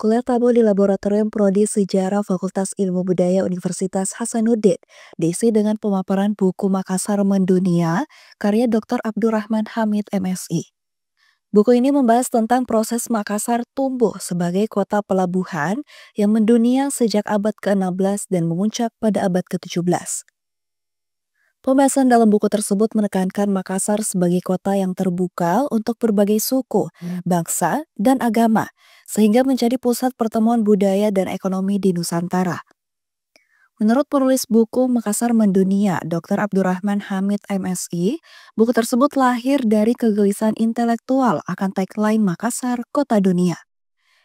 Kuliah tamu di Laboratorium Prodi Sejarah Fakultas Ilmu Budaya Universitas Hasanuddin diisi dengan pemaparan buku Makassar Mendunia karya Dr. Abdurrahman Hamid MSI. Buku ini membahas tentang proses Makassar tumbuh sebagai kota pelabuhan yang mendunia sejak abad ke-16 dan memuncak pada abad ke-17. Pembahasan dalam buku tersebut menekankan Makassar sebagai kota yang terbuka untuk berbagai suku, bangsa, dan agama, sehingga menjadi pusat pertemuan budaya dan ekonomi di Nusantara. Menurut penulis buku Makassar Mendunia, Dr. Abdurrahman Hamid MSI, buku tersebut lahir dari kegelisahan intelektual akan tagline Makassar Kota Dunia,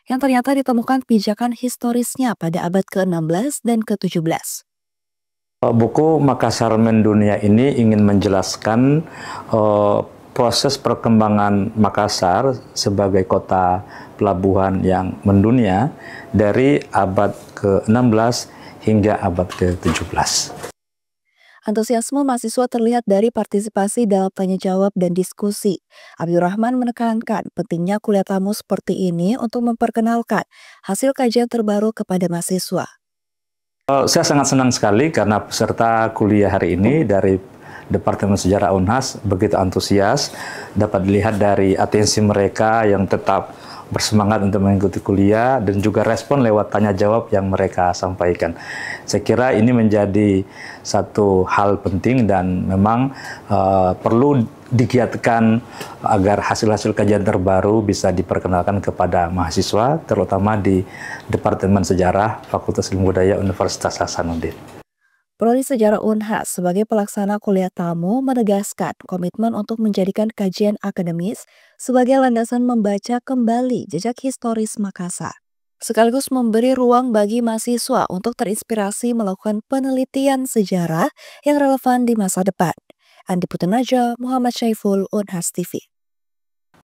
yang ternyata ditemukan pijakan historisnya pada abad ke-16 dan ke-17. Buku Makassar Mendunia ini ingin menjelaskan proses perkembangan Makassar sebagai kota pelabuhan yang mendunia dari abad ke-16 hingga abad ke-17. Antusiasme mahasiswa terlihat dari partisipasi dalam tanya jawab dan diskusi. Abdurrahman menekankan pentingnya kuliah tamu seperti ini untuk memperkenalkan hasil kajian terbaru kepada mahasiswa. Saya sangat senang sekali karena peserta kuliah hari ini dari Departemen Sejarah Unhas begitu antusias, dapat dilihat dari atensi mereka yang tetap bersemangat untuk mengikuti kuliah dan juga respon lewat tanya jawab yang mereka sampaikan. Saya kira ini menjadi satu hal penting dan memang perlu digiatkan agar hasil-hasil kajian terbaru bisa diperkenalkan kepada mahasiswa, terutama di Departemen Sejarah Fakultas Ilmu Budaya Universitas Hasanuddin. Prodi Sejarah Unhas sebagai pelaksana kuliah tamu menegaskan komitmen untuk menjadikan kajian akademis sebagai landasan membaca kembali jejak historis Makassar, sekaligus memberi ruang bagi mahasiswa untuk terinspirasi melakukan penelitian sejarah yang relevan di masa depan. Andi Putenaja, Muhammad Syaiful, Unhas TV.